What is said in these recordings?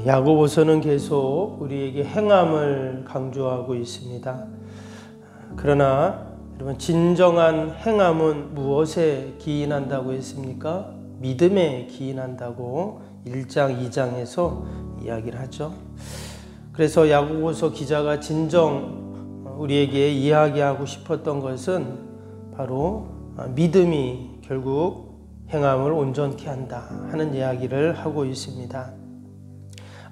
야고보서는 계속 우리에게 행함을 강조하고 있습니다. 그러나 여러분, 진정한 행함은 무엇에 기인한다고 했습니까? 믿음에 기인한다고 1장, 2장에서 이야기를 하죠. 그래서 야고보서 기자가 진정 우리에게 이야기하고 싶었던 것은 바로 믿음이 결국 행함을 온전케 한다 하는 이야기를 하고 있습니다.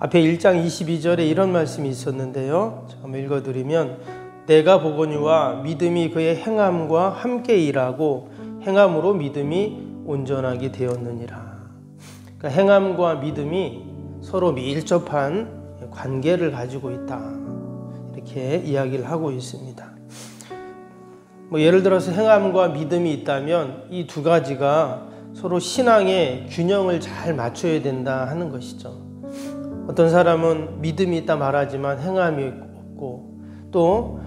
앞에 1장 22절에 이런 말씀이 있었는데요. 한번 읽어드리면, 내가 보거니와 믿음이 그의 행함과 함께 일하고 행함으로 믿음이 온전하게 되었느니라. 그러니까 행함과 믿음이 서로 밀접한 관계를 가지고 있다, 이렇게 이야기를 하고 있습니다. 예를 들어서 행함과 믿음이 있다면 이 두 가지가 서로 신앙의 균형을 잘 맞춰야 된다 하는 것이죠. 어떤 사람은 믿음이 있다 말하지만 행함이 없고, 또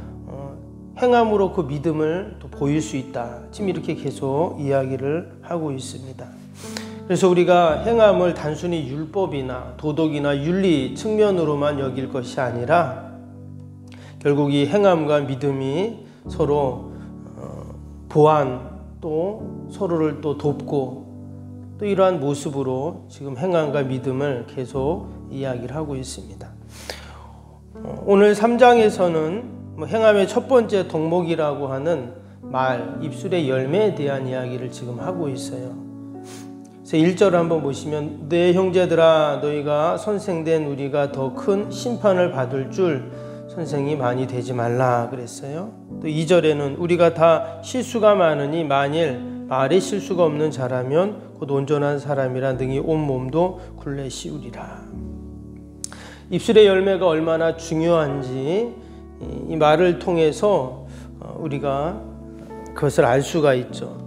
행함으로 그 믿음을 또 보일 수 있다, 지금 이렇게 계속 이야기를 하고 있습니다. 그래서 우리가 행함을 단순히 율법이나 도덕이나 윤리 측면으로만 여길 것이 아니라 결국 이 행함과 믿음이 서로 보완, 또 서로를 또 돕고, 또 이러한 모습으로 지금 행함과 믿음을 계속 이야기를 하고 있습니다. 오늘 3장에서는 행함의 첫 번째 덕목이라고 하는 말, 입술의 열매에 대한 이야기를 지금 하고 있어요. 그래서 1절을 한번 보시면, 내 형제들아 너희가 선생된 우리가 더 큰 심판을 받을 줄 선생이 많이 되지 말라 그랬어요. 또 2절에는 우리가 다 실수가 많으니 만일 말에 실수가 없는 자라면 곧 온전한 사람이라 능히 온몸도 굴레 씌우리라. 입술의 열매가 얼마나 중요한지 이 말을 통해서 우리가 그것을 알 수가 있죠.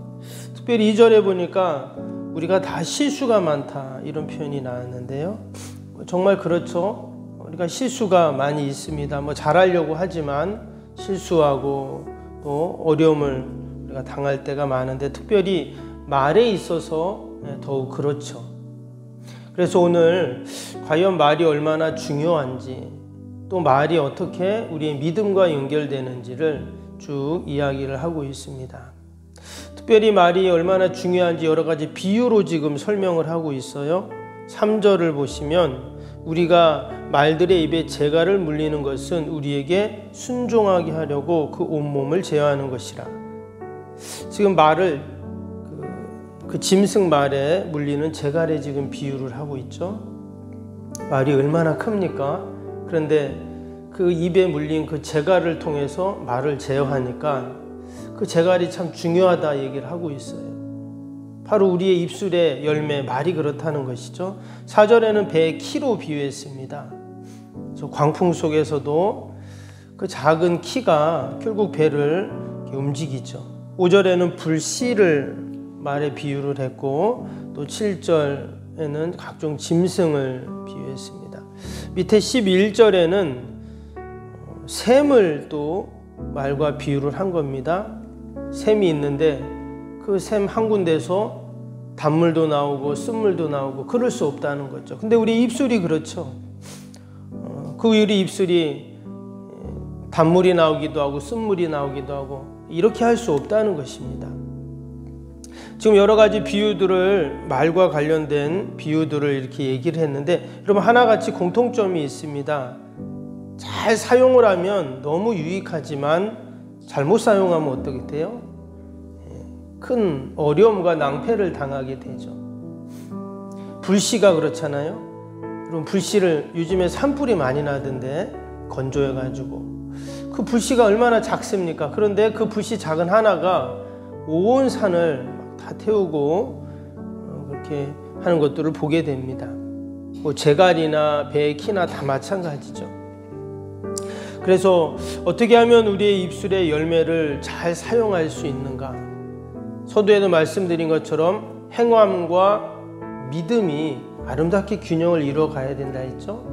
특별히 2절에 보니까 우리가 다 실수가 많다, 이런 표현이 나왔는데요. 정말 그렇죠. 우리가 실수가 많이 있습니다. 잘하려고 하지만 실수하고 또 어려움을 우리가 당할 때가 많은데, 특별히 말에 있어서 더욱 그렇죠. 그래서 오늘 과연 말이 얼마나 중요한지, 또 말이 어떻게 우리의 믿음과 연결되는지를 쭉 이야기를 하고 있습니다. 특별히 말이 얼마나 중요한지 여러 가지 비유로 지금 설명을 하고 있어요. 3절을 보시면, 우리가 말들의 입에 재갈을 물리는 것은 우리에게 순종하게 하려고 그 온몸을 제어하는 것이라. 지금 말을 그 짐승 말에 물리는 재갈에 지금 비유를 하고 있죠. 말이 얼마나 큽니까? 그런데 그 입에 물린 그 재갈을 통해서 말을 제어하니까 그 재갈이 참 중요하다 얘기를 하고 있어요. 바로 우리의 입술의 열매, 말이 그렇다는 것이죠. 4절에는 배의 키로 비유했습니다. 그래서 광풍 속에서도 그 작은 키가 결국 배를 움직이죠. 5절에는 불씨를 말에 비유를 했고, 또 7절에는 각종 짐승을 비유했습니다. 밑에 11절에는 샘을 또 말과 비유를 한 겁니다. 샘이 있는데 그 샘 한 군데서 단물도 나오고 쓴물도 나오고 그럴 수 없다는 거죠. 근데 우리 입술이 그렇죠. 그 우리 입술이 단물이 나오기도 하고 쓴물이 나오기도 하고 이렇게 할 수 없다는 것입니다. 지금 여러 가지 비유들을, 말과 관련된 비유들을 이렇게 얘기를 했는데, 여러분 하나같이 공통점이 있습니다. 잘 사용을 하면 너무 유익하지만 잘못 사용하면 어떻게 돼요? 큰 어려움과 낭패를 당하게 되죠. 불씨가 그렇잖아요. 그럼 불씨를 요즘에 산불이 많이 나던데, 건조해가지고 그 불씨가 얼마나 작습니까? 그런데 그 불씨 작은 하나가 온 산을 다 태우고 그렇게 하는 것들을 보게 됩니다. 재갈이나 배의 키나 다 마찬가지죠. 그래서 어떻게 하면 우리의 입술의 열매를 잘 사용할 수 있는가? 서두에도 말씀드린 것처럼 행함과 믿음이 아름답게 균형을 이루어가야 된다 했죠.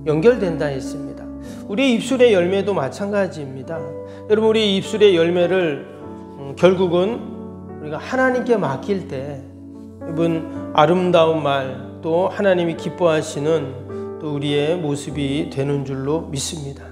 연결된다 했습니다. 우리의 입술의 열매도 마찬가지입니다. 여러분, 우리 입술의 열매를 결국은 우리가 하나님께 맡길 때, 이번 아름다운 말, 또 하나님이 기뻐하시는 또 우리의 모습이 되는 줄로 믿습니다.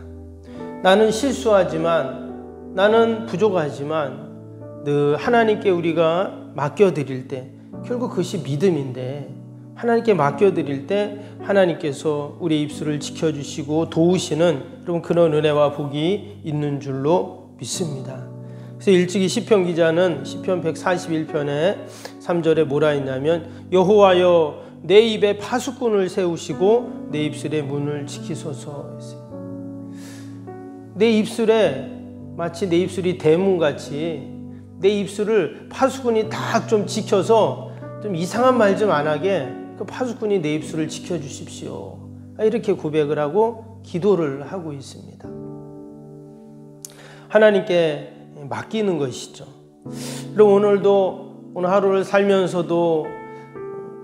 나는 실수하지만, 나는 부족하지만 늘 하나님께 우리가 맡겨드릴 때 결국 그것이 믿음인데, 하나님께 맡겨드릴 때 하나님께서 우리의 입술을 지켜주시고 도우시는 여러분 그런 은혜와 복이 있는 줄로 믿습니다. 그래서 일찍이 시편 기자는 시편 141편에 3절에 뭐라 했냐면, 여호와여 내 입에 파수꾼을 세우시고 내 입술의 문을 지키소서 했어요. 내 입술에 마치 내 입술이 대문같이 내 입술을 파수꾼이 딱 좀 지켜서 좀 이상한 말 좀 안 하게 그 파수꾼이 내 입술을 지켜주십시오. 이렇게 고백을 하고 기도를 하고 있습니다. 하나님께 맡기는 것이죠. 그럼 오늘도 오늘 하루를 살면서도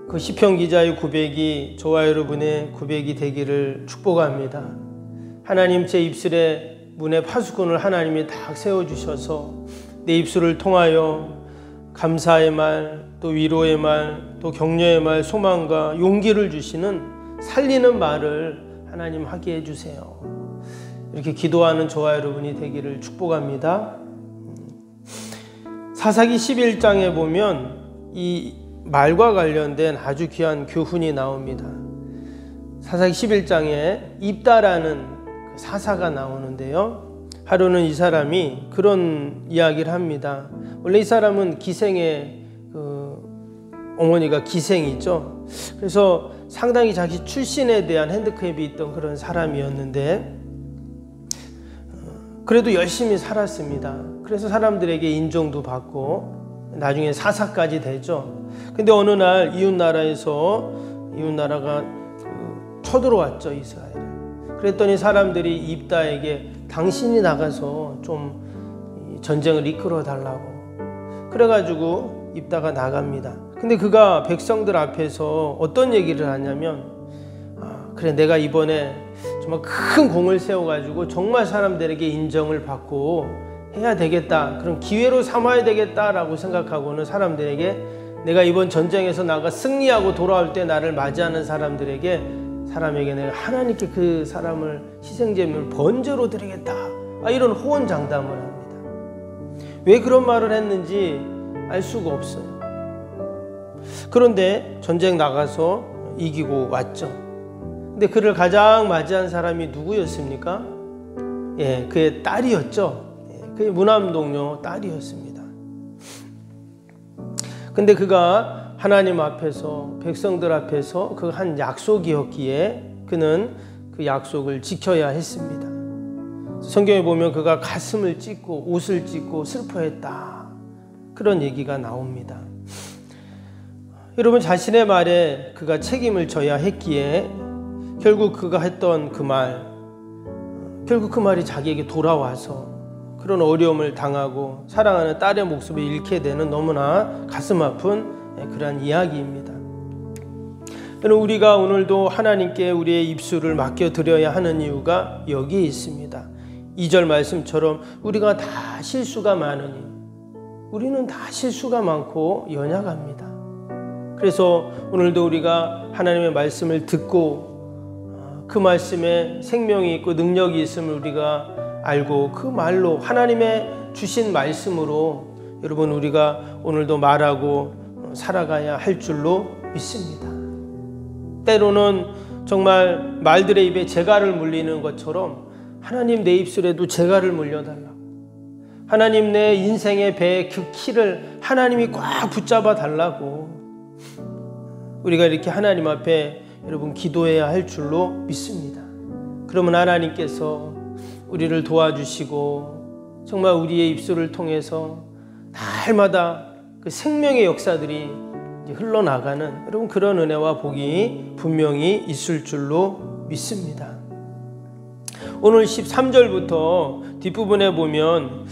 그 시편 기자의 고백이 저와 여러분의 고백이 되기를 축복합니다. 하나님, 제 입술에 문에 파수꾼을 하나님이 딱 세워주셔서 내 입술을 통하여 감사의 말, 또 위로의 말, 또 격려의 말, 소망과 용기를 주시는 살리는 말을 하나님 하게 해주세요. 이렇게 기도하는 저와 여러분이 되기를 축복합니다. 사사기 11장에 보면 이 말과 관련된 아주 귀한 교훈이 나옵니다. 사사기 11장에 입다라는 사사가 나오는데요. 하루는 이 사람이 그런 이야기를 합니다. 원래 이 사람은 기생의 어머니가 기생이죠. 그래서 상당히 자기 출신에 대한 핸디캡이 있던 그런 사람이었는데 그래도 열심히 살았습니다. 그래서 사람들에게 인정도 받고 나중에 사사까지 되죠. 근데 어느 날 이웃나라가 쳐들어왔죠, 이스라엘을. 그랬더니 사람들이 입다에게 당신이 나가서 좀 전쟁을 이끌어 달라고. 그래가지고 입다가 나갑니다. 근데 그가 백성들 앞에서 어떤 얘기를 하냐면, 그래, 내가 이번에 정말 큰 공을 세워가지고 정말 사람들에게 인정을 받고 해야 되겠다, 그런 기회로 삼아야 되겠다라고 생각하고는 사람들에게 내가 이번 전쟁에서 나가 승리하고 돌아올 때 나를 맞이하는 사람에게 내가 하나님께 그 사람을 희생제물을 번제로 드리겠다, 이런 호언장담을 합니다. 왜 그런 말을 했는지 알 수가 없어요. 그런데 전쟁 나가서 이기고 왔죠. 근데 그를 가장 맞이한 사람이 누구였습니까? 그의 딸이었죠. 그의 무남동료 딸이었습니다. 근데 그가 하나님 앞에서, 백성들 앞에서 그 한 약속이었기에 그는 그 약속을 지켜야 했습니다. 성경에 보면 그가 가슴을 찢고 옷을 찢고 슬퍼했다, 그런 얘기가 나옵니다. 여러분, 자신의 말에 그가 책임을 져야 했기에 결국 그가 했던 그 말, 결국 그 말이 자기에게 돌아와서 그런 어려움을 당하고 사랑하는 딸의 목숨을 잃게 되는 너무나 가슴 아픈 그러한 이야기입니다. 우리가 오늘도 하나님께 우리의 입술을 맡겨드려야 하는 이유가 여기에 있습니다. 2절 말씀처럼 우리가 다 실수가 많으니, 우리는 다 실수가 많고 연약합니다. 그래서 오늘도 우리가 하나님의 말씀을 듣고 그 말씀에 생명이 있고 능력이 있음을 우리가 알고 그 말로, 하나님의 주신 말씀으로 여러분 우리가 오늘도 말하고 살아가야 할 줄로 믿습니다. 때로는 정말 말들의 입에 재갈을 물리는 것처럼 하나님, 내 입술에도 재갈을 물려달라고, 하나님 내 인생의 배의 그 키를 하나님이 꽉 붙잡아 달라고 우리가 이렇게 하나님 앞에 여러분 기도해야 할 줄로 믿습니다. 그러면 하나님께서 우리를 도와주시고 정말 우리의 입술을 통해서 날마다 그 생명의 역사들이 이제 흘러나가는 여러분 그런 은혜와 복이 분명히 있을 줄로 믿습니다. 오늘 13절부터 뒷부분에 보면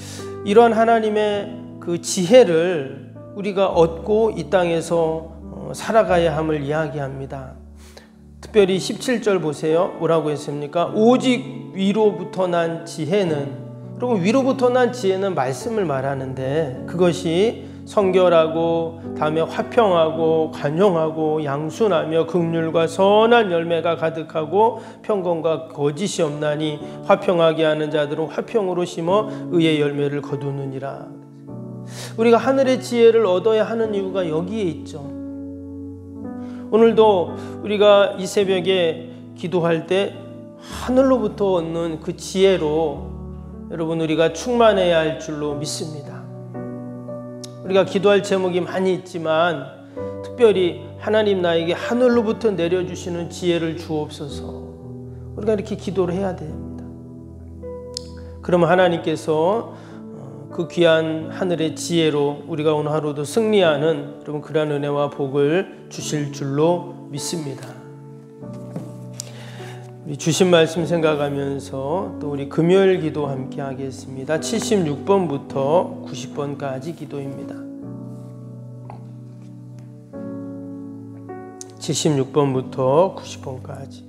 이러한 하나님의 그 지혜를 우리가 얻고 이 땅에서 살아가야 함을 이야기합니다. 특별히 17절 보세요. 뭐라고 했습니까? 오직 위로부터 난 지혜는, 여러분 위로부터 난 지혜는 말씀을 말하는데 그것이 성결하고 다음에 화평하고 관용하고 양순하며 긍휼과 선한 열매가 가득하고 평강과 거짓이 없나니 화평하게 하는 자들은 화평으로 심어 의의 열매를 거두느니라. 우리가 하늘의 지혜를 얻어야 하는 이유가 여기에 있죠. 오늘도 우리가 이 새벽에 기도할 때 하늘로부터 얻는 그 지혜로 여러분 우리가 충만해야 할 줄로 믿습니다. 우리가 기도할 제목이 많이 있지만 특별히 하나님 나에게 하늘로부터 내려주시는 지혜를 주옵소서. 우리가 이렇게 기도를 해야 됩니다. 그러면 하나님께서 그 귀한 하늘의 지혜로 우리가 오늘 하루도 승리하는 여러분 그러한 은혜와 복을 주실 줄로 믿습니다. 우리 주신 말씀 생각하면서 또 우리 금요일 기도 함께 하겠습니다. 76번부터 90번까지 기도입니다. 76번부터 90번까지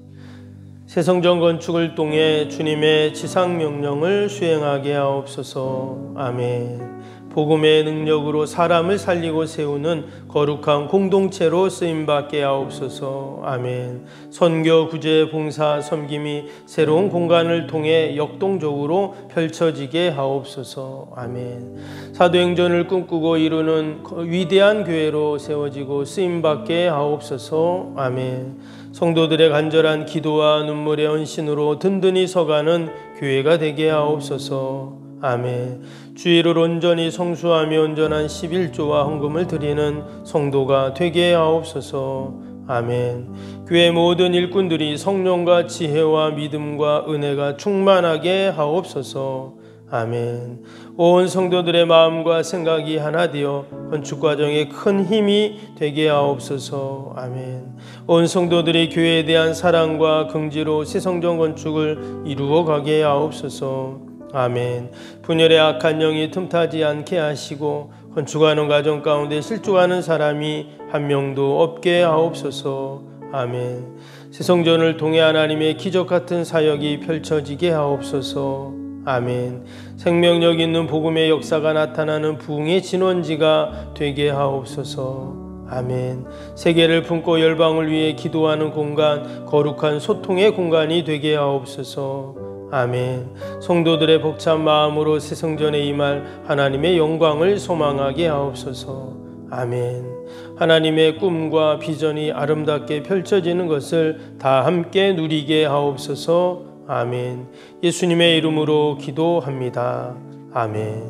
새 성전 건축을 통해 주님의 지상명령을 수행하게 하옵소서. 아멘. 복음의 능력으로 사람을 살리고 세우는 거룩한 공동체로 쓰임받게 하옵소서. 아멘. 선교, 구제, 봉사, 섬김이 새로운 공간을 통해 역동적으로 펼쳐지게 하옵소서. 아멘. 사도행전을 꿈꾸고 이루는 위대한 교회로 세워지고 쓰임받게 하옵소서. 아멘. 성도들의 간절한 기도와 눈물의 헌신으로 든든히 서가는 교회가 되게 하옵소서. 아멘. 주일을 온전히 성수하며 온전한 11조와 헌금을 드리는 성도가 되게 하옵소서. 아멘. 교회 모든 일꾼들이 성령과 지혜와 믿음과 은혜가 충만하게 하옵소서. 아멘. 온 성도들의 마음과 생각이 하나 되어 건축 과정에 큰 힘이 되게 하옵소서. 아멘. 온 성도들이 교회에 대한 사랑과 긍지로 새 성전 건축을 이루어 가게 하옵소서. 아멘. 분열의 악한 영이 틈타지 않게 하시고 건축하는 과정 가운데 실족하는 사람이 한 명도 없게 하옵소서. 아멘. 새 성전을 통해 하나님의 기적 같은 사역이 펼쳐지게 하옵소서. 아멘. 생명력 있는 복음의 역사가 나타나는 부흥의 진원지가 되게 하옵소서. 아멘. 세계를 품고 열방을 위해 기도하는 공간, 거룩한 소통의 공간이 되게 하옵소서. 아멘. 성도들의 벅찬 마음으로 새 성전에 임할 하나님의 영광을 소망하게 하옵소서. 아멘. 하나님의 꿈과 비전이 아름답게 펼쳐지는 것을 다 함께 누리게 하옵소서. 아멘. 예수님의 이름으로 기도합니다. 아멘.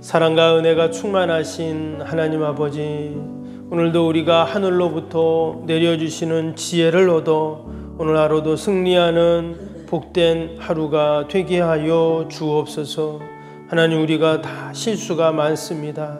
사랑과 은혜가 충만하신 하나님 아버지, 오늘도 우리가 하늘로부터 내려주시는 지혜를 얻어 오늘 하루도 승리하는 복된 하루가 되게 하여 주옵소서. 하나님, 우리가 다 실수가 많습니다.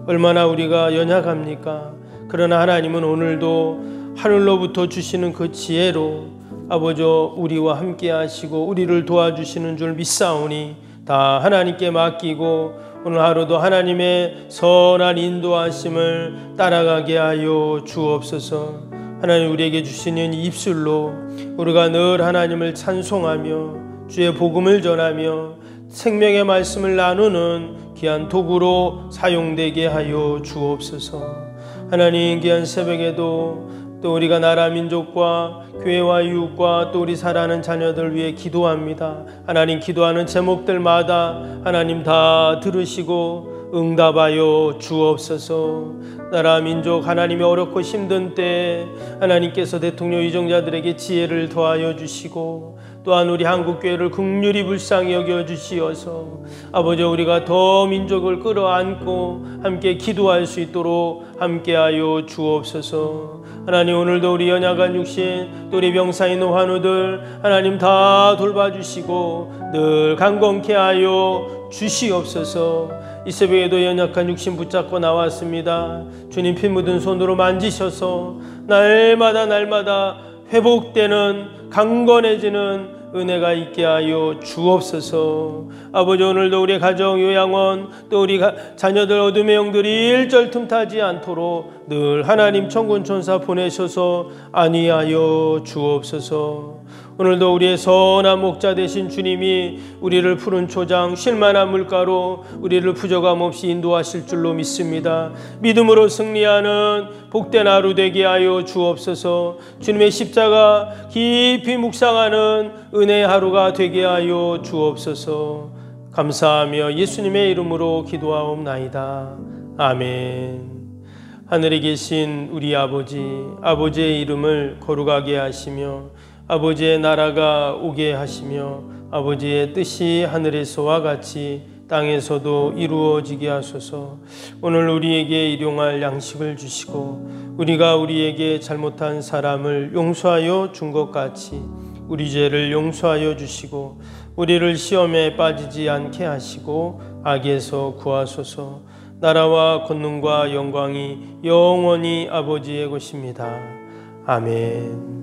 얼마나 우리가 연약합니까? 그러나 하나님은 오늘도 하늘로부터 주시는 그 지혜로 아버지 우리와 함께 하시고 우리를 도와주시는 줄 믿사오니 다 하나님께 맡기고 오늘 하루도 하나님의 선한 인도하심을 따라가게 하여 주옵소서. 하나님, 우리에게 주시는 입술로 우리가 늘 하나님을 찬송하며 주의 복음을 전하며 생명의 말씀을 나누는 귀한 도구로 사용되게 하여 주옵소서. 하나님, 귀한 새벽에도 또 우리가 나라 민족과 교회와 이웃과 또 우리 살아가는 자녀들 위해 기도합니다. 하나님, 기도하는 제목들마다 하나님 다 들으시고 응답하여 주옵소서. 나라 민족 하나님이 어렵고 힘든 때에 하나님께서 대통령 위정자들에게 지혜를 더하여 주시고 또한 우리 한국교회를 긍휼히 불쌍히 여겨주시어서 아버지, 우리가 더 민족을 끌어안고 함께 기도할 수 있도록 함께하여 주옵소서. 하나님, 오늘도 우리 연약한 육신 또 우리 병사인 환우들 하나님 다 돌봐주시고 늘 강건케 하여 주시옵소서. 이 새벽에도 연약한 육신 붙잡고 나왔습니다. 주님 피 묻은 손으로 만지셔서 날마다 회복되는 강건해지는 은혜가 있게 하여 주옵소서. 아버지, 오늘도 우리 가정 요양원 또 우리 자녀들 어둠의 영들이 일절 틈타지 않도록 늘 하나님 천군 천사 보내셔서 안위하여 주옵소서. 오늘도 우리의 선한 목자 되신 주님이 우리를 푸른 초장 쉴만한 물가로 우리를 부족함 없이 인도하실 줄로 믿습니다. 믿음으로 승리하는 복된 하루 되게 하여 주옵소서. 주님의 십자가 깊이 묵상하는 은혜의 하루가 되게 하여 주옵소서. 감사하며 예수님의 이름으로 기도하옵나이다. 아멘. 하늘에 계신 우리 아버지의 이름을 거룩하게 하시며 아버지의 나라가 오게 하시며 아버지의 뜻이 하늘에서와 같이 땅에서도 이루어지게 하소서. 오늘 우리에게 일용할 양식을 주시고 우리가 우리에게 잘못한 사람을 용서하여 준 것 같이 우리 죄를 용서하여 주시고 우리를 시험에 빠지지 않게 하시고 악에서 구하소서. 나라와 권능과 영광이 영원히 아버지의 것입니다. 아멘.